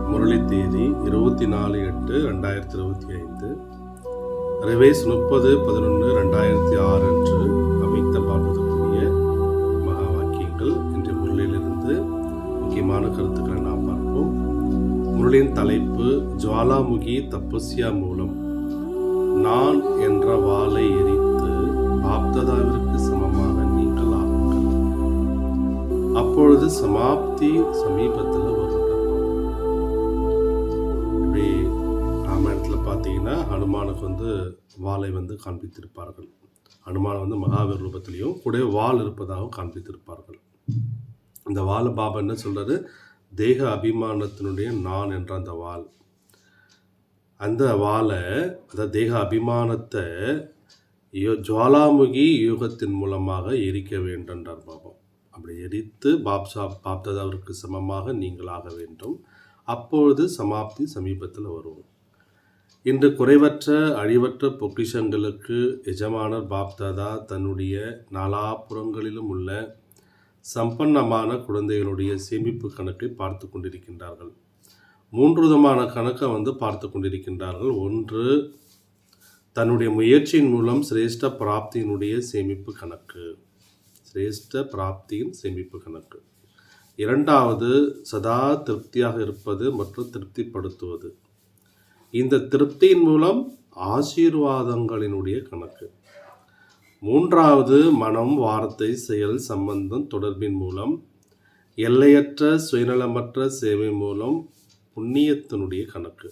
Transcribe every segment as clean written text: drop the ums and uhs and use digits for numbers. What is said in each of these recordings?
முரளி தேதி 24/8/2025, ரிவைஸ் 30/11/2006 அன்று அமைத்த பாபத்துக்குரிய மகா வாக்கியங்கள். இன்று முரளியிலிருந்து முக்கியமான கருத்துக்களை நாம் பார்ப்போம். முரளியின் தலைப்பு ஜுவாலாமுகி தபஸ்யா மூலம் நான் என்ற வாளை எரித்து பாப்தாதாவிற்கு சமமாக நீங்கள் ஆகுங்கள். அப்பொழுது சமாப்தி சமீபத்தில் வருகிறது. இப்படி ராமாயணத்தில் பார்த்தீங்கன்னா ஹனுமானுக்கு வாளை காண்பித்திருப்பார்கள். ஹனுமான் மகாவீர் ரூபத்திலையும் கூட வாள் இருப்பதாக காண்பித்திருப்பார்கள். இந்த வாளை பாபா என்ன சொல்றாரு? தேக அபிமானத்தினுடைய நான் என்ற அந்த வாள், அந்த வாளை, அதாவது தேக அபிமானத்தை ஜுவாலாமுகி யூகத்தின் மூலமாக எரிக்க வேண்டும்ன்றார் பாபா. அப்படி எரித்து பாப்தாதாவிற்கு சமமாக நீங்கள் ஆக வேண்டும். அப்பொழுது சமாப்தி சமீபத்தில் வரும். இன்று குறைவற்ற அழிவற்ற பொக்கிஷங்களுக்கு எஜமானர் பாப்தாதா தன்னுடைய நாலாபுறங்களிலும் உள்ள சம்பன்னமான குழந்தைகளுடைய சேமிப்பு கணக்கை பார்த்து கொண்டிருக்கின்றார்கள். 3 விதமான கணக்கை பார்த்து கொண்டிருக்கின்றார்கள். ஒன்று, தன்னுடைய முயற்சியின் மூலம் சிரேஷ்ட பிராப்தியினுடைய சேமிப்பு கணக்கு, சிரேஷ்ட பிராப்தியின் சேமிப்பு கணக்கு. இரண்டாவது, சதா திருப்தியாக இருப்பது மற்றும் திருப்திப்படுத்துவது. இந்த திருப்தியின் மூலம் ஆசீர்வாதங்களினுடைய கணக்கு. மூன்றாவது, மனம், வார்த்தை, செயல், சம்பந்தம், தொடர்பின் மூலம் எல்லையற்ற சுயநலமற்ற சேவை மூலம் புண்ணியத்தினுடைய கணக்கு.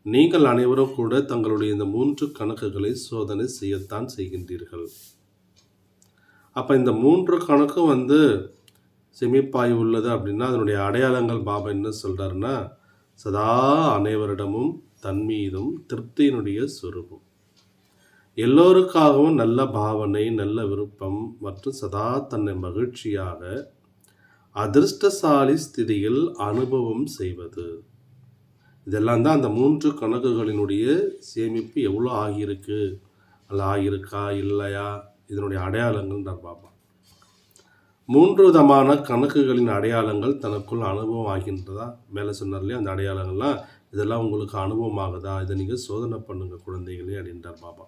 நீங்கள் அனைவரும் கூட தங்களுடைய இந்த 3 கணக்குகளை சோதனை செய்யத்தான் செய்கின்றீர்கள். அப்போ இந்த 3 கணக்கும் செமிப்பாய் உள்ளது அப்படின்னா அதனுடைய அடையாளங்கள் பாபா என்ன சொல்கிறாருன்னா, சதா அனைவரிடமும் தன்மீதும் திருப்தியினுடைய சொரூபம், எல்லோருக்காகவும் நல்ல பாவனை, நல்ல விருப்பம் மற்றும் சதா தன்னை மகிழ்ச்சியாக அதிர்ஷ்டசாலி ஸ்திதியில் அனுபவம் செய்வது. இதெல்லாம் தான் அந்த 3 கணக்குகளினுடைய சேமிப்பு எவ்வளோ ஆகியிருக்கு, அல்ல ஆகியிருக்கா இல்லையா, இதனுடைய அடையாளங்கள் தான் பாபா. 3 விதமான கணக்குகளின் அடையாளங்கள் தனக்குள் அனுபவம் ஆகின்றதா? மேலே சொன்னார் இல்லையா, அந்த அடையாளங்கள்லாம் இதெல்லாம் உங்களுக்கு அனுபவம் ஆகுதா? இதை நீங்கள் சோதனை பண்ணுங்க குழந்தைகளே அப்படின்றார் பாபா.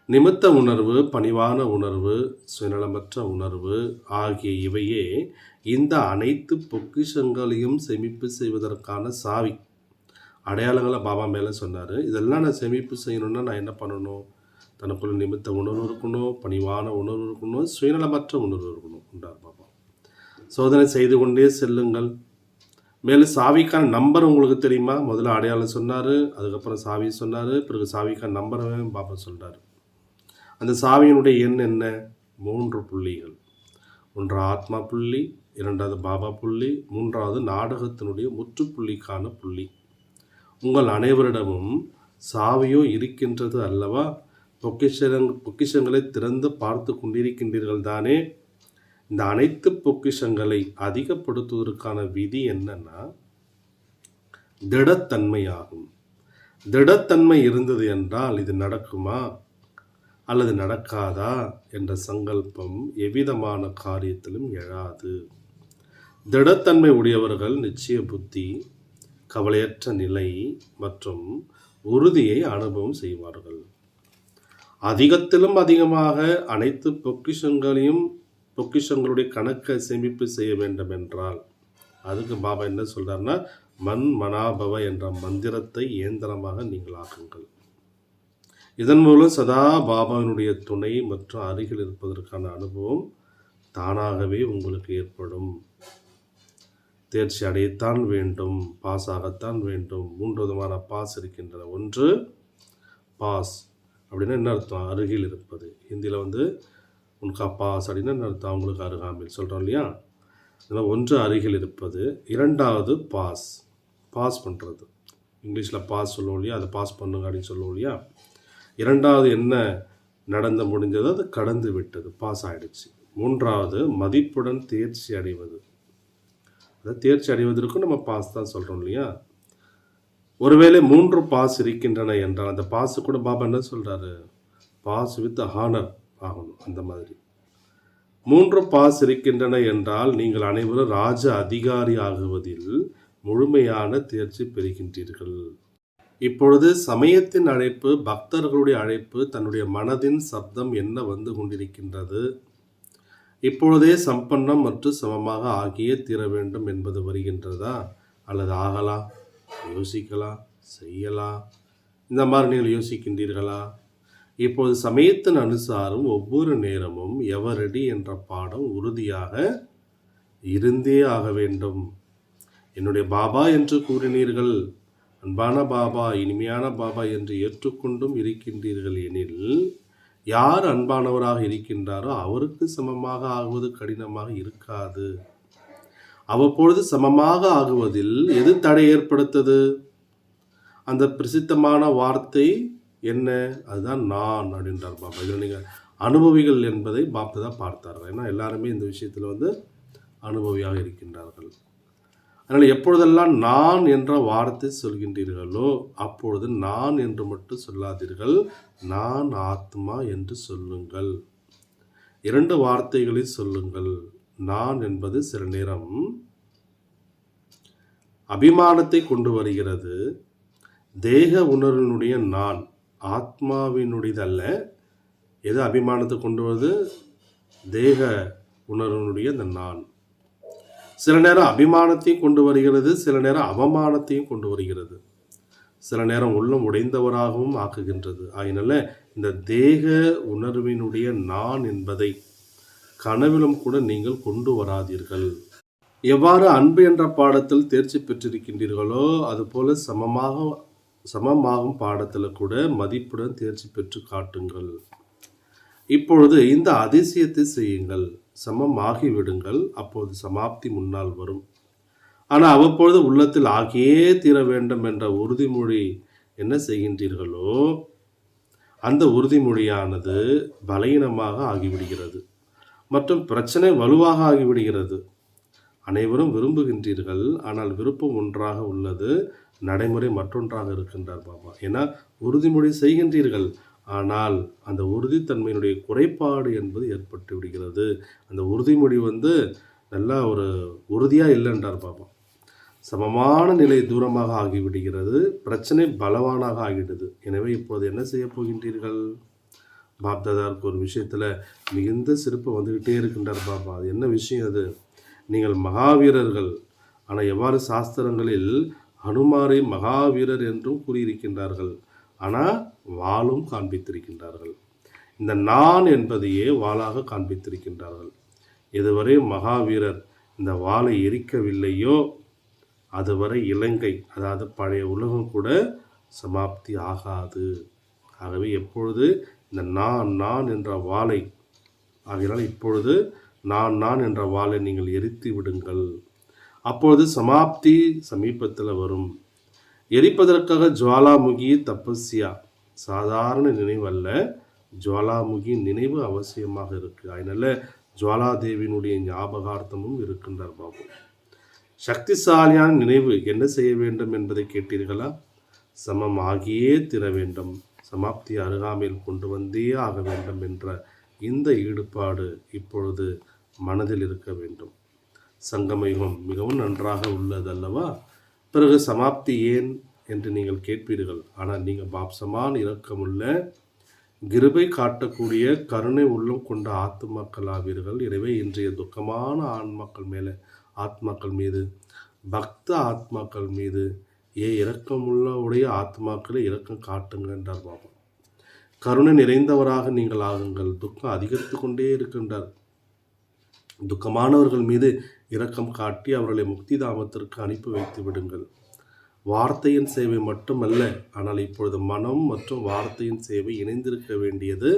நிமித்த உணர்வு, பணிவான உணர்வு, சுயநலமற்ற உணர்வு ஆகிய இவையே இந்த அனைத்து பொக்கிஷங்களையும் சேமிப்பு செய்வதற்கான சாவி. அடையாளங்களை பாபா மேலே சொன்னார். இதெல்லாம் நான் சேமிப்பு செய்யணுன்னா நான் என்ன பண்ணணும்? தனக்குள்ள நிமித்த உணர்வு இருக்கணும், பணிவான உணர்வு இருக்கணும், சுயநலமற்ற உணர்வு இருக்கணும் என்றார் பாபா. சோதனை செய்து கொண்டே செல்லுங்கள். மேலும் சாவிக்கான நம்பர் உங்களுக்கு தெரியுமா? முதல்ல அடையாளம் சொன்னார், அதுக்கப்புறம் சாவி சொன்னார், பிறகு சாவிக்கான நம்பரை பாபா சொல்கிறார். அந்த சாவியினுடைய எண் என்ன? 3 புள்ளிகள். ஒன்று ஆத்மா புள்ளி, 2வது பாபா புள்ளி, 3வது நாடகத்தினுடைய முற்றுப்புள்ளிக்கான புள்ளி. உங்கள் அனைவரிடமும் சாவியோ இருக்கின்றது அல்லவா? பொக்கிஷங்களை திறந்து பார்த்து கொண்டிருக்கின்றீர்கள் தானே? இந்த அனைத்து பொக்கிஷங்களை அதிகப்படுத்துவதற்கான விதி என்னன்னா திடத்தன்மையாகும். திடத்தன்மை இருந்தது என்றால் இது நடக்குமா அல்லது நடக்காதா என்ற சங்கல்பம் எவ்விதமான காரியத்திலும் எழாது. திடத்தன்மை உடையவர்கள் நிச்சய புத்தி, கவலையற்ற நிலை மற்றும் உறுதியை அனுபவம் செய்வார்கள். அதிகத்திலும் அதிகமாக அனைத்து பொக்கிஷங்களுடைய கணக்கை சேமிப்பு செய்ய வேண்டும் என்றால் அதுக்கு பாபா என்ன சொல்றாருன்னா, மன் மனாபவ என்ற மந்திரத்தை இயந்திரமாக நீங்கள் ஆக்குங்கள். இதன் மூலம் சதா பாபாவினுடைய துணை மற்றும் அருகில் இருப்பதற்கான அனுபவம் தானாகவே உங்களுக்கு ஏற்படும். தேர்ச்சி அடையத்தான் வேண்டும், பாஸ் ஆகத்தான் வேண்டும். 3 விதமான பாஸ் இருக்கின்றன. ஒன்று பாஸ் அப்படின்னா என்ன அர்த்தம்? அருகில் இருப்பது. ஹிந்தியில் உன்கா பாஸ் அப்படின்னா என்ன அர்த்தம்? அவங்களுக்கு அருகாமையில் சொல்கிறோம் இல்லையா? இதெல்லாம் ஒன்று அருகில் இருப்பது. 2வது பாஸ், பாஸ் பண்ணுறது. இங்கிலீஷில் பாஸ் சொல்லுவோம் இல்லையா, அதை பாஸ் பண்ணுங்க அப்படின்னு சொல்லுவோம் இல்லையா. 2வது என்ன நடந்து முடிஞ்சதோ அது கடந்து விட்டது, பாஸ் ஆகிடுச்சு. 3வது மதிப்புடன் தேர்ச்சி அடைவது. அதாவது தேர்ச்சி அடைவதற்கும் நம்ம பாஸ் தான் சொல்கிறோம் இல்லையா. ஒருவேளை 3 பாஸ் இருக்கின்றன என்றால் அந்த பாஸு கூட பாபா என்ன சொல்கிறாரு? பாஸ் வித் ஹானர் ஆகணும். அந்த மாதிரி 3 பாஸ் இருக்கின்றன என்றால் நீங்கள் அனைவரும் ராஜ அதிகாரி ஆகுவதில் முழுமையான தேர்ச்சி பெறுகின்றீர்கள். இப்பொழுது சமயத்தின் அழைப்பு, பக்தர்களுடைய அழைப்பு, தன்னுடைய மனதின் சப்தம் என்ன வந்து கொண்டிருக்கின்றது? இப்பொழுதே சம்பன்னம் மற்றும் சமமாக ஆகியே தீர வேண்டும் என்பது வருகின்றதா? அல்லது ஆகலாம், யோசிக்கலாம், செய்யலாம், இந்த மாதிரி நீங்கள் யோசிக்கின்றீர்களா? இப்போது சமயத்தின் அனுசாரம் ஒவ்வொரு நேரமும் எவரடி என்ற பாடம் உறுதியாக இருந்தே ஆக வேண்டும். என்னுடைய பாபா என்று கூறினீர்கள், அன்பான பாபா, இனிமையான பாபா என்று ஏற்றுக்கொண்டும் இருக்கின்றீர்கள் எனில், யார் அன்பானவராக இருக்கின்றாரோ அவருக்கு சமமாக ஆகுவது கடினமாக இருக்காது. அவ்வப்பொழுது சமமாக ஆகுவதில் எது தடை ஏற்படுத்தது? அந்த பிரசித்தமான வார்த்தை என்ன? அதுதான் நான் அப்படின்றார் பாபா. இதில் நீங்கள் அனுபவிகள் என்பதை பாப்தா தான் பார்த்தார்கள். ஏன்னா எல்லாருமே இந்த விஷயத்தில் அனுபவியாக இருக்கின்றார்கள். அதனால் எப்பொழுதெல்லாம் நான் என்ற வார்த்தை சொல்கின்றீர்களோ அப்பொழுது நான் என்று மட்டும் சொல்லாதீர்கள், நான் ஆத்மா என்று சொல்லுங்கள். 2 வார்த்தைகளை சொல்லுங்கள். நான் என்பது சில நேரம் அபிமானத்தை கொண்டு வருகிறது. தேக உணர்வினுடைய நான், ஆத்மாவினுடையதல்ல. எது அபிமானத்தை கொண்டு வருது? தேக உணர்வினுடைய அந்த நான். சில நேரம் அபிமானத்தையும் கொண்டு வருகிறது, சில நேரம் அவமானத்தையும் கொண்டு வருகிறது, சில நேரம் உள்ளம் உடைந்தவராகவும் ஆக்குகின்றது. ஆகினால இந்த தேக உணர்வினுடைய நான் என்பதை கனவிலும் கூட நீங்கள் கொண்டு வராதீர்கள். எவ்வாறு அன்பு என்ற பாடத்தில் தேர்ச்சி பெற்றிருக்கின்றீர்களோ அதுபோல சமமாகும் பாடத்தில் கூட மதிப்புடன் தேர்ச்சி பெற்று காட்டுங்கள். இப்பொழுது இந்த அதிசயத்தை செய்யுங்கள், சமமாகிவிடுங்கள். அப்போது சமாப்தி முன்னால் வரும். ஆனால் அவ்வப்பொழுது உள்ளத்தில் ஆகியே தீர வேண்டும் என்ற உறுதிமொழி என்ன செய்கின்றீர்களோ அந்த உறுதிமொழியானது பலவீனமாக ஆகிவிடுகிறது மற்றும் பிரச்சனை வலுவாக ஆகிவிடுகிறது. அனைவரும் விரும்புகின்றீர்கள், ஆனால் விருப்பம் ஒன்றாக உள்ளது, நடைமுறை மற்றொன்றாக இருக்கின்றார் பாபா. ஏன்னா உறுதிமொழி செய்கின்றீர்கள், ஆனால் அந்த உறுதித்தன்மையினுடைய குறைபாடு என்பது ஏற்பட்டு விடுகிறது. அந்த உறுதிமொழி நல்லா ஒரு உறுதியாக இல்லைன்றார் பாபா. சமமான நிலை தூரமாக ஆகிவிடுகிறது, பிரச்சனை பலவானாக ஆகிடுது. எனவே இப்போது என்ன செய்ய போகின்றீர்கள்? பாப்தாதாருக்கு ஒரு விஷயத்தில் மிகுந்த சிறப்பு வந்துக்கிட்டே இருக்கின்றார் பாபா. அது என்ன விஷயம்? அது நீங்கள் மகாவீரர்கள். ஆனால் எவ்வாறு சாஸ்திரங்களில் ஹனுமாரை மகாவீரர் என்றும் கூறியிருக்கின்றார்கள், ஆனால் வாளும் காண்பித்திருக்கின்றார்கள். இந்த நான் என்பதையே வாளாக காண்பித்திருக்கின்றார்கள். இதுவரை மகாவீரர் இந்த வாளை எரிக்கவில்லையோ அதுவரை இலங்கை, அதாவது பழைய உலகம் கூட சமாப்தி ஆகாது. ஆகவே எப்பொழுது இந்த நான் என்ற வாளை, ஆகையினால் இப்பொழுது நான் என்ற வாளை நீங்கள் எரித்து விடுங்கள். அப்பொழுது சமாப்தி சமீபத்தில் வரும். எரிப்பதற்காக ஜுவாலாமுகி தபஸ்யா சாதாரண நினைவு அல்ல, ஜுவாலாமுகி நினைவு அவசியமாக இருக்குது. அதனால ஜுவாலாதேவியினுடைய ஞாபகார்த்தமும் இருக்கின்றார் பாபு. சக்திசாலியான நினைவு என்ன செய்ய வேண்டும் என்பதை கேட்டீர்களா? சமம் ஆகியே தீர வேண்டும், சமாப்தி அருகாமையில் கொண்டு வந்தே ஆக வேண்டும் என்ற இந்த ஈடுபாடு இப்பொழுது மனதில் இருக்க வேண்டும். சங்கமயுகம் மிகவும் நன்றாக உள்ளது அல்லவா? பிறகு சமாப்தி ஏன் என்று நீங்கள் கேட்பீர்கள். ஆனால் நீங்கள் பாப்சமான இரக்கமுள்ள கிருபை காட்டக்கூடிய கருணை உள்ளம் கொண்ட ஆத்மாக்கள் ஆவீர்கள். எனவே இன்றைய துக்கமான ஆத்மாக்கள் மீது பக்த ஆத்மாக்கள் மீது இரக்கமுள்ள ஆத்மாக்களை இரக்கம் காட்டுங்க என்றார் பாபா. கருணை நிறைந்தவராக நீங்கள் ஆகுங்கள். துக்கம் அதிகரித்து கொண்டே இருக்கின்றார். துக்கமானவர்கள் மீது இரக்கம் காட்டி அவர்களை முக்தி தாமத்திற்கு அனுப்பி வைத்து விடுங்கள். வார்த்தையின் சேவை மட்டுமல்ல, ஆனால் இப்பொழுது மனம் மற்றும் வார்த்தையின் சேவை இணைந்திருக்க வேண்டியது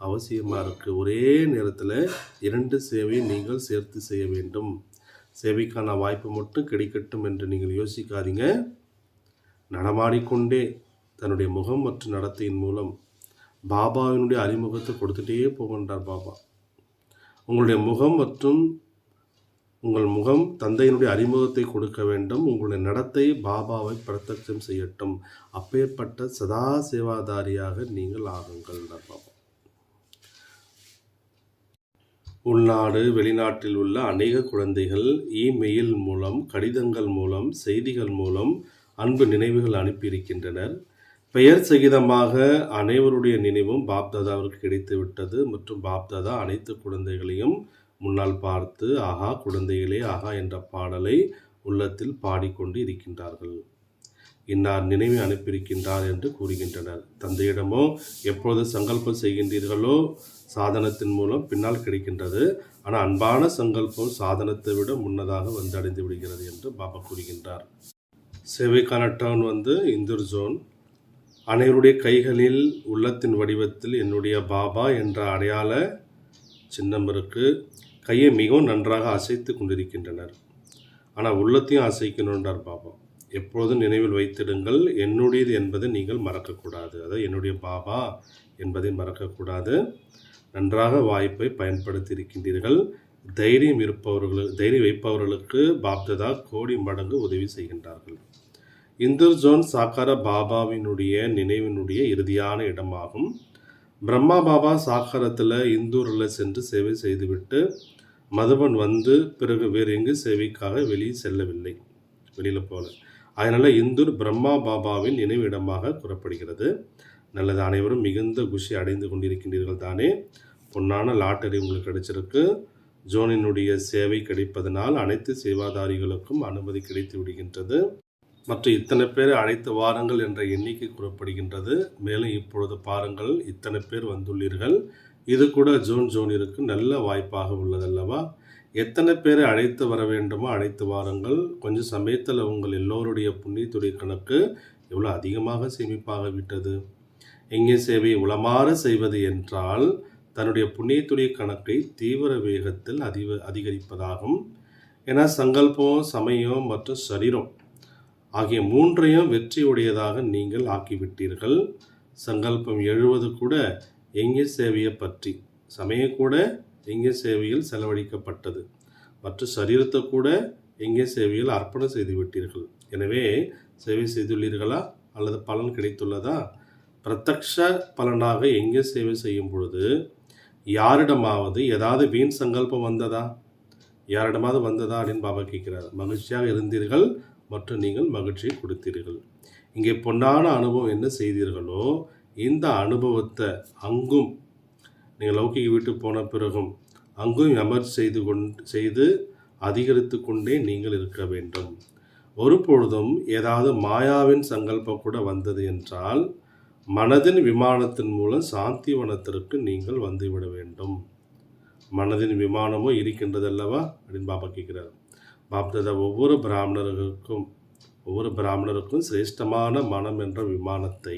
அவசியமாக இருக்குது. ஒரே நேரத்தில் 2 சேவையை நீங்கள் சேர்த்து செய்ய வேண்டும். சேவைக்கான வாய்ப்பு மட்டும் கிடைக்கட்டும் என்று நீங்கள் யோசிக்காதீங்க. நடமாடிக்கொண்டே தன்னுடைய முகம் மற்றும் நடத்தையின் மூலம் பாபாவினுடைய அறிமுகத்தை கொடுத்துட்டே போகின்றார் பாபா. உங்களுடைய முகம் மற்றும் உங்கள் முகம் தந்தையினுடைய அறிமுகத்தை கொடுக்க வேண்டும். உங்களுடைய நடத்தை பாபாவை பிரத்யட்சம் செய்யட்டும். அப்பேற்பட்ட சதா சேவாதாரியாக நீங்கள் ஆகுங்கள் பாபா. உள்நாடு வெளிநாட்டில் உள்ள அநேக குழந்தைகள் இமெயில் மூலம், கடிதங்கள் மூலம், செய்திகள் மூலம் அன்பு நினைவுகள் அனுப்பியிருக்கின்றனர். பெயர் சகிதமாக அனைவருடைய நினைவும் பாப்தாதாவிற்கு கிடைத்து விட்டது மற்றும் பாப்தாதா அனைத்து குழந்தைகளையும் முன்னால் பார்த்து ஆஹா குழந்தைகளே ஆஹா என்ற பாடலை உள்ளத்தில் பாடிக்கொண்டு இருக்கின்றார்கள். இன்னார் நினைவை அனுப்பியிருக்கின்றார் என்று கூறுகின்றனர். தந்தையிடமோ எப்பொழுது சங்கல்பம் செய்கின்றீர்களோ சாதனத்தின் மூலம் பின்னால் கிடைக்கின்றது. ஆனால் அன்பான சங்கல்பம் சாதனத்தை விட முன்னதாக வந்து அடைந்து விடுகிறது என்று பாபா கூறுகின்றார். சேவைக்கான டர்ன் இந்தூர் ஜோன். அனைவருடைய கைகளில் உள்ளத்தின் வடிவத்தில் என்னுடைய பாபா என்ற அடையாள சின்னம் இருக்கு. கையை மிகவும் நன்றாக அசைத்து கொண்டிருக்கின்றனர். ஆனால் உள்ளத்தையும் அசைக்கணுன்றார் பாபா. எப்பொழுதும் நினைவில் வைத்திடுங்கள், என்னுடையது என்பதை நீங்கள் மறக்கக்கூடாது. அதாவது என்னுடைய பாபா என்பதை மறக்கக்கூடாது. நன்றாக வாய்ப்பை பயன்படுத்தி இருக்கின்றீர்கள். தைரியம் வைப்பவர்களுக்கு பாப்தாதா கோடி மடங்கு உதவி செய்கின்றார்கள். இந்தூர் ஜோன் சாக்கார பாபாவினுடைய நினைவினுடைய இறுதியான இடமாகும். பிரம்மா பாபா சாக்காரத்தில் இந்தூரில் சென்று சேவை செய்துவிட்டு மதுபன் பிறகு வேறு எங்கு சேவைக்காக வெளியே செல்லவில்லை, வெளியில் போல. அதனால் இந்தூர் பிரம்மா பாபாவின் நினைவிடமாக கூறப்படுகிறது. நல்லது, அனைவரும் மிகுந்த குஷி அடைந்து கொண்டிருக்கின்றீர்கள் தானே. பொன்னான லாட்டரி உங்களுக்கு கிடைச்சிருக்கு. ஜோனினுடைய சேவை கிடைப்பதனால் அனைத்து சேவாதாரிகளுக்கும் அனுமதி கிடைத்து விடுகின்றது. மற்றும் இத்தனை பேர் அழைத்து வாருங்கள் என்ற எண்ணிக்கை கூறப்படுகின்றது. மேலும் இப்பொழுது பாருங்கள், இத்தனை பேர் வந்துள்ளீர்கள். இது கூட ஜோனிற்கு நல்ல வாய்ப்பாக உள்ளதல்லவா. எத்தனை பேரை அழைத்து வர வேண்டுமோ அழைத்து வாருங்கள். கொஞ்சம் சமயத்தில் உங்கள் எல்லோருடைய புண்ணியத்துடைய கணக்கு எவ்வளோ அதிகமாக சேமிப்பாக விட்டது. எங்கே சேவை உளமாற செய்வது என்றால் தன்னுடைய புண்ணியத்துடைய கணக்கை தீவிர வேகத்தில் அதிகரிப்பதாகும். ஏன்னா சங்கல்பம், சமயம் மற்றும் சரீரம் ஆகிய மூன்றையும் வெற்றியுடையதாக நீங்கள் ஆக்கிவிட்டீர்கள். சங்கல்பம் எழுவது கூட எங்கே சேவையை பற்றி, சமயம் கூட எங்கே சேவையில் செலவழிக்கப்பட்டது, மற்ற சரீரத்தை கூட எங்கே சேவையில் அர்ப்பணம் செய்து விட்டீர்கள். எனவே சேவை செய்துள்ளீர்களா அல்லது பலன் கிடைத்துள்ளதா? பிரத்யக்ஷ பலனாக எங்கே சேவை செய்யும் பொழுது யாரிடமாவது ஏதாவது வீண் சங்கல்பம் வந்ததா? யாரிடமாவது வந்ததா அப்படின்னு பாபா கேட்கிறார். மகிழ்ச்சியாக இருந்தீர்கள் மற்றும் நீங்கள் மகிழ்ச்சியை கொடுத்தீர்கள். இங்கே பொன்னான அனுபவம் என்ன செய்தீர்களோ இந்த அனுபவத்தை அங்கும் நீங்கள் லௌகிக வீட்டுக்கு போன பிறகும் அங்கும் அமர்ச்சி செய்து அதிகரித்து கொண்டே நீங்கள் இருக்க வேண்டும். ஒரு பொழுதும் ஏதாவது மாயாவின் சங்கல்பம் கூட வந்தது என்றால் மனதின் விமானத்தின் மூலம் சாந்திவனத்திற்கு நீங்கள் வந்துவிட வேண்டும். மனதின் விமானமோ இருக்கின்றதல்லவா அப்படின்னு பாபா கேட்கிறார். பாப்தாதா ஒவ்வொரு பிராமணருக்கும் சிரேஷ்டமான மனம் என்ற விமானத்தை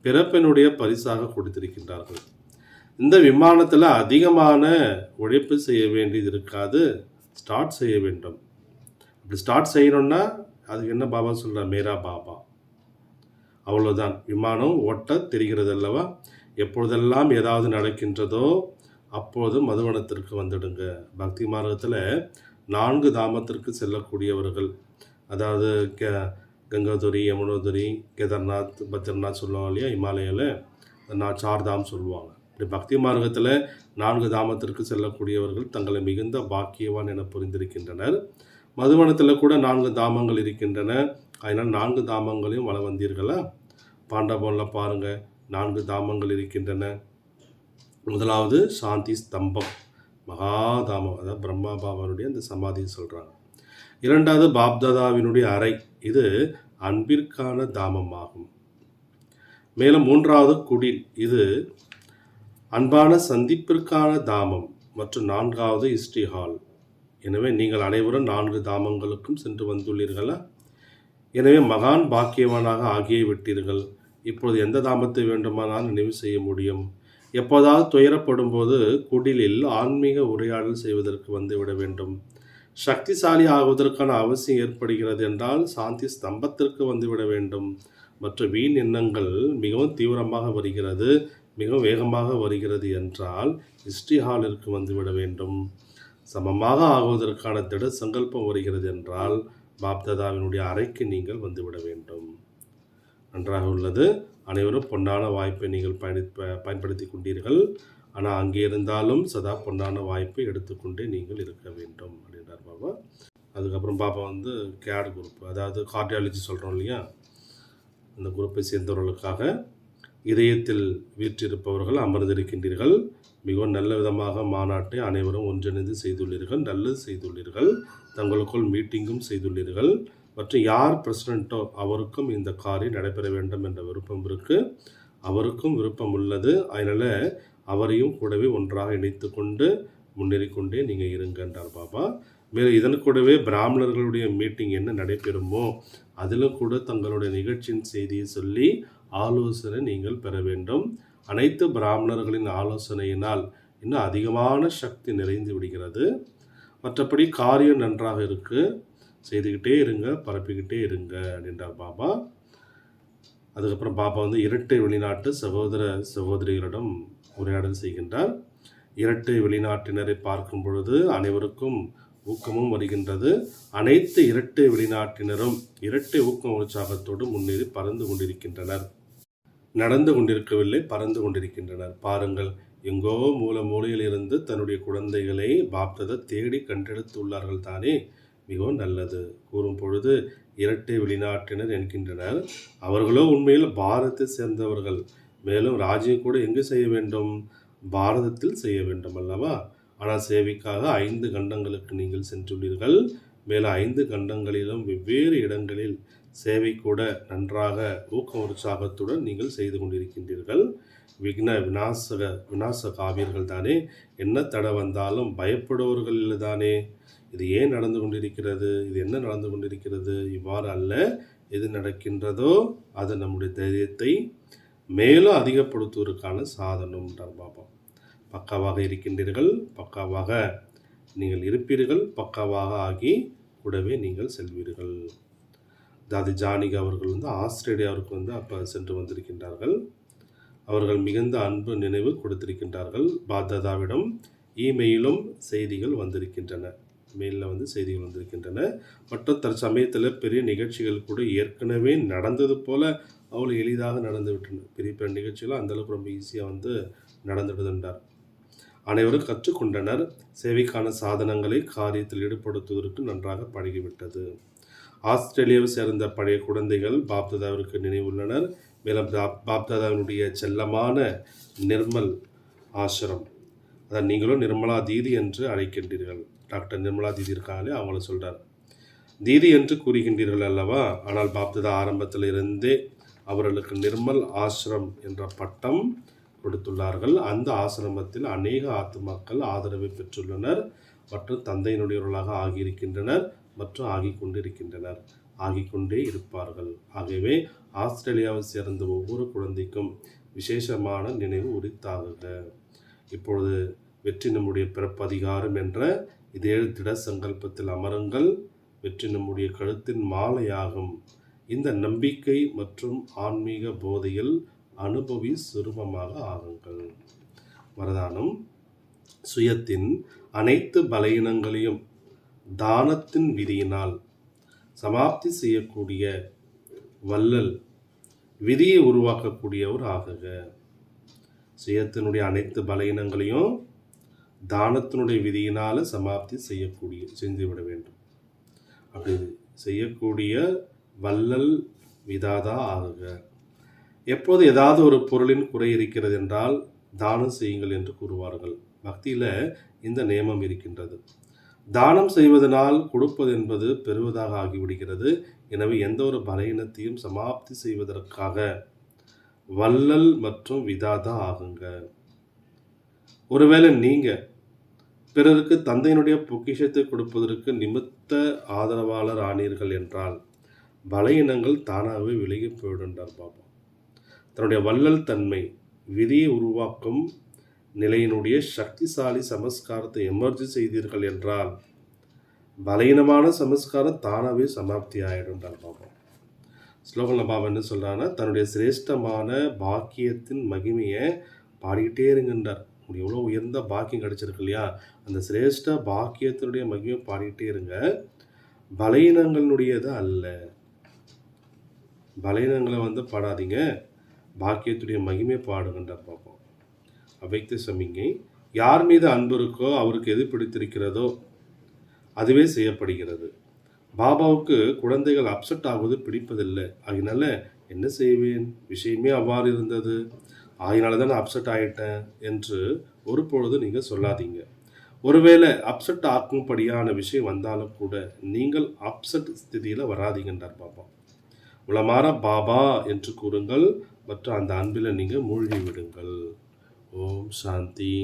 பிறப்பினுடைய பரிசாக கொடுத்திருக்கின்றார்கள். இந்த விமானத்தில் அதிகமான உழைப்பு செய்ய வேண்டியது இருக்காது, ஸ்டார்ட் செய்ய வேண்டும். அப்படி ஸ்டார்ட் செய்யணும்னா அதுக்கு என்ன பாபா சொல்கிறார்? மேரா பாபா. அவ்வளோதான், விமானம் ஓட்ட தெரிகிறது அல்லவா. எப்பொழுதெல்லாம் ஏதாவது நடக்கின்றதோ அப்போது மதுவனத்திற்கு வந்துடுங்க. பக்தி மார்க்கத்தில் 4 தாமத்திற்கு செல்லக்கூடியவர்கள், அதாவது கங்காதுரி, யமுனோதுரி, கேதார்நாத், பத்ரிநாத் சொல்லுவாங்க இல்லையா, இமாலயாவில் 4 தாம் சொல்லுவாங்க. இப்படி பக்தி மார்க்கத்தில் 4 தாமத்திற்கு செல்லக்கூடியவர்கள் தங்களை மிகுந்த பாக்கியவான் என புரிந்திருக்கின்றனர். மதுவனத்தில் கூட 4 தாமங்கள் இருக்கின்றன. அதனால் 4 தாமங்களையும் வள வந்தீர்களா? பாண்டவோனில் பாருங்கள், 4 தாமங்கள் இருக்கின்றன. முதலாவது சாந்தி ஸ்தம்பம், மகாதாமம், அதாவது பிரம்மா பாபாவுடைய அந்த சமாதியை சொல்கிறாங்க. 2வது பாப்தாதாவினுடைய அறை, இது அன்பிற்கான தாமமாகும். மேலும் 3வது குடில், இது அன்பான சந்திப்பிற்கான தாமம். மற்றும் 4வது ஹிஸ்ட்ரி ஹால். எனவே நீங்கள் அனைவரும் 4 தாமங்களுக்கும் சென்று வந்துள்ளீர்களா? எனவே மகான் பாக்கியவானாக ஆகியே விட்டீர்கள். இப்பொழுது எந்த தாமத்தை வேண்டுமானால் நினைவு செய்ய முடியும். எப்போதாவது துயரப்படும் போது குடிலில் ஆன்மீக உரையாடல் செய்வதற்கு வந்துவிட வேண்டும். சக்திசாலி ஆகுவதற்கான அவசியம் ஏற்படுகிறது என்றால் சாந்தி ஸ்தம்பத்திற்கு வந்துவிட வேண்டும். மற்ற வீண் எண்ணங்கள் மிகவும் தீவிரமாக வருகிறது, மிகவும் வேகமாக வருகிறது என்றால் ஹிஸ்ட்ரி ஹாலிற்கு வந்துவிட வேண்டும். சமமாக ஆகுவதற்கான திட சங்கல்பம் வருகிறது என்றால் பாப்தாதாவினுடைய அறைக்கு நீங்கள் வந்துவிட வேண்டும். நன்றாக உள்ளது. அனைவரும் பொன்னான வாய்ப்பை நீங்கள் பயன்படுத்தி கொண்டீர்கள். ஆனால் அங்கே இருந்தாலும் சதா பொன்னான வாய்ப்பை எடுத்துக்கொண்டே நீங்கள் இருக்க வேண்டும் அப்படின்றார் பாபா. அதுக்கப்புறம் பாபா வந்து கேட் குரூப், அதாவது கார்டியாலஜி சொல்கிறோம் இல்லையா, அந்த குரூப்பை சேர்ந்தவர்களுக்காக இதயத்தில் வீற்றிருப்பவர்கள் அமர்ந்திருக்கின்றீர்கள். மிகவும் நல்ல விதமாக மாநாட்டை அனைவரும் ஒன்றிணைந்து செய்துள்ளீர்கள், நல்லது செய்துள்ளீர்கள். தங்களுக்குள் மீட்டிங்கும் செய்துள்ளீர்கள். மற்றும் யார் பிரசிடெண்ட்டோ அவருக்கும் இந்த காரியம் நடைபெற வேண்டும் என்ற விருப்பம் இருக்குது. அவருக்கும் விருப்பம் உள்ளது. அதனால் அவரையும் கூடவே ஒன்றாக இணைத்து கொண்டு முன்னேறி கொண்டே நீங்கள் இருங்கன்றார் பாபா. மேலும் இதன் கூடவே பிராமணர்களுடைய மீட்டிங் என்ன நடைபெறுமோ அதில் கூட தங்களுடைய நிகழ்ச்சியின் செய்தியை சொல்லி ஆலோசனை நீங்கள் பெற வேண்டும். அனைத்து பிராமணர்களின் ஆலோசனையினால் இன்னும் அதிகமான சக்தி நிறைந்து விடுகிறது. மற்றபடி காரியம் நன்றாக இருக்குது, செய்துக்கிட்டே இருங்க, பரப்பிக்கிட்டே இருங்க அப்படின்றார் பாபா. அதுக்கப்புறம் பாபா வந்து இரட்டை வெளிநாட்டு சகோதர சகோதரிகளிடம் உரையாடல் செய்கின்றார். இரட்டை வெளிநாட்டினரை பார்க்கும் பொழுது அனைவருக்கும் ஊக்கமும் வருகின்றது. அனைத்து இரட்டை வெளிநாட்டினரும் இரட்டை ஊக்கம் உற்சாகத்தோடு முன்னேறி பறந்து கொண்டிருக்கின்றனர். நடந்து கொண்டிருக்கவில்லை, பறந்து கொண்டிருக்கின்றனர். பாருங்கள், எங்கோ மூலையில் இருந்து தன்னுடைய குழந்தைகளை பாப்ததா தேடி கண்டெடுத்து உள்ளார்கள் தானே. மிகவும் நல்லது. கூறும் பொழுது இரட்டை வெளிநாட்டினர் என்கின்றனர். அவர்களோ உண்மையில் பாரதத்தை சேர்ந்தவர்கள். மேலும் ராஜ்யம் கூட எங்கு செய்ய வேண்டும்? பாரதத்தில் செய்ய வேண்டும் அல்லவா? ஆனால் சேவைக்காக 5 கண்டங்களுக்கு நீங்கள் சென்றுள்ளீர்கள். மேலும் 5 கண்டங்களிலும் வெவ்வேறு இடங்களில் சேவை கூட நன்றாக ஊக்க உற்சாகத்துடன் நீங்கள் செய்து கொண்டிருக்கின்றீர்கள். விநாசக ஆவீர்கள் தானே. என்ன தடை வந்தாலும் பயப்படுவர்கள் இல்லை தானே. இது ஏன் நடந்து கொண்டிருக்கிறது? இது என்ன நடந்து கொண்டிருக்கிறது? இவ்வாறு அல்ல. எது நடக்கின்றதோ அது நம்முடைய தைரியத்தை மேலும் அதிகப்படுத்துவதற்கான சாதனம் பாபா. பக்காவாக இருக்கின்றீர்கள், பக்காவாக நீங்கள் இருப்பீர்கள், பக்காவாக ஆகி கூடவே நீங்கள் செல்வீர்கள். தாதி ஜானகி அவர்கள் வந்து ஆஸ்திரேலியாவிற்கு வந்து அப்போ சென்று வந்திருக்கின்றார்கள். அவர்கள் மிகுந்த அன்பு நினைவு கொடுத்திருக்கின்றார்கள். பாப்தாதாவிடம் இமெயிலும் செய்திகள் வந்திருக்கின்றன, மெயிலில் வந்து செய்திகள் வந்திருக்கின்றன. மற்றும் தற்சமயத்தில் பெரிய நிகழ்ச்சிகள் கூட ஏற்கனவே நடந்தது போல் அவ்வளோ எளிதாக நடந்து விட்டன. பெரிய பெரிய நிகழ்ச்சிகள் அந்தளவுக்கு ரொம்ப ஈஸியாக வந்து நடந்துவிடுகின்றார். அனைவரும் கற்றுக்கொண்டனர். சேவைக்கான சாதனங்களை காரியத்தில் ஈடுபடுத்துவதற்கு நன்றாக பழகிவிட்டது. ஆஸ்திரேலியாவை சேர்ந்த பழைய குழந்தைகள் பாப்தாதாவிற்கு நினைவுள்ளனர். மேலும் பாப்தாதாவினுடைய செல்லமான நிர்மல் ஆசிரம், அதான் நீங்களும் நிர்மலா தீதி என்று அழைக்கின்றீர்கள். டாக்டர் நிர்மலா தீதி இருக்காங்களே, அவங்கள சொல்கிறார். தீதி என்று கூறுகின்றீர்கள் அல்லவா? ஆனால் பாப்தாதா ஆரம்பத்தில் இருந்தே அவர்களுக்கு நிர்மல் ஆசிரம் என்ற பட்டம் கொடுத்துள்ளார்கள். அந்த ஆசிரமத்தில் அநேக ஆத்மாக்கள் ஆதரவை பெற்றுள்ளனர் மற்றும் தந்தையினுடையவர்களாக ஆகியிருக்கின்றனர் மற்றும் ஆகிக்கொண்டிருக்கின்றனர், ஆகிக்கொண்டே இருப்பார்கள். ஆகவே ஆஸ்திரேலியாவை சேர்ந்த ஒவ்வொரு குழந்தைக்கும் விசேஷமான நினைவு உரித்தாகுக. இப்பொழுது வெற்றி நம்முடைய பிறப்பதிகாரம் என்ற இதே திட சங்கல்பத்தில் அமருங்கள். வெற்றி நம்முடைய கழுத்தின் மாலையாகும். இந்த நம்பிக்கை மற்றும் ஆன்மீக போதையில் அனுபவி சுரூபமாக ஆகுங்கள். வரதானம்: சுயத்தின் அனைத்து பலவீனங்களையும் தானத்தின் விதியினால் சமாப்தி செய்யக்கூடிய வள்ளல் விதியை உருவாக்கக்கூடியவர் ஆகுக. சுயத்தினுடைய அனைத்து பலவீனங்களையும் தானத்தினுடைய விதியினால் சமாப்தி செஞ்சுவிட வேண்டும். அப்படி செய்யக்கூடிய வள்ளல் விதாதா ஆகுக. எப்போது ஏதாவது ஒரு பொருளின் குறை இருக்கிறது என்றால் தானம் செய்யுங்கள் என்று கூறுவார்கள். பக்தியில் இந்த நியமம் இருக்கின்றது. தானம் செய்வதனால் கொடுப்பது என்பது பெறுவதாக ஆகிவிடுகிறது. எனவே எந்த ஒரு பலவீனத்தையும் சமாப்தி செய்வதற்காக வள்ளல் மற்றும் விதாதா ஆகுங்க. ஒருவேளை நீங்கள் பிறருக்கு தந்தையினுடைய பொக்கிஷத்தை கொடுப்பதற்கு நிமித்த ஆதரவாளர் ஆனீர்கள் என்றால் பலவீனங்கள் தானாகவே விலகி போய்விடுன்றார் பாபா. தன்னுடைய வள்ளல் தன்மை விதியை உருவாக்கும் நிலையினுடைய சக்திசாலி சமஸ்காரத்தை எமர்ஜி செய்தீர்கள் என்றால் பலவீனமான சமஸ்காரம் தானாகவே சமாப்தி ஆகிடுன்றார் பாபா. ஸ்லோகனில் பாபா என்ன சொல்கிறாங்கன்னா, தன்னுடைய சிரேஷ்டமான பாக்கியத்தின் மகிமையை பாடிக்கிட்டே இருங்கன்றார். உங்களுக்கு எவ்வளோ உயர்ந்த பாக்கியம் கிடச்சிருக்கு இல்லையா, அந்த சிரேஷ்ட பாக்கியத்தினுடைய மகிமையை பாடிக்கிட்டே இருங்க. பலவீனங்களுடையது அல்ல. பலவீனங்களை வந்து பாடாதீங்க, பாக்கியத்துடைய மகிமை பாடுகின்றார் பாப்போம். அவ்யக்த சமிங்கை. யார் மீது அன்பு இருக்கோ அவருக்கு எது பிடித்திருக்கிறதோ அதுவே செய்யப்படுகிறது. பாபாவுக்கு குழந்தைகள் அப்செட் ஆகுவது பிடிப்பதில்லை. அதனால என்ன செய்வேன், விஷயமே அவ்வாறு இருந்தது, அதனால தான் நான் அப்செட் ஆகிட்டேன் என்று ஒரு பொழுது நீங்கள் சொல்லாதீங்க. ஒருவேளை அப்செட் ஆக்கும்படியான விஷயம் வந்தாலும் கூட நீங்கள் அப்செட் ஸ்திதியில் வராதீங்கன்றார் பாபா. உளமாற பாபா என்று கூறுங்கள் மற்றும் அந்த அன்பில் நீங்கள் மூழ்கி விடுங்கள். ஓம் சாந்தி.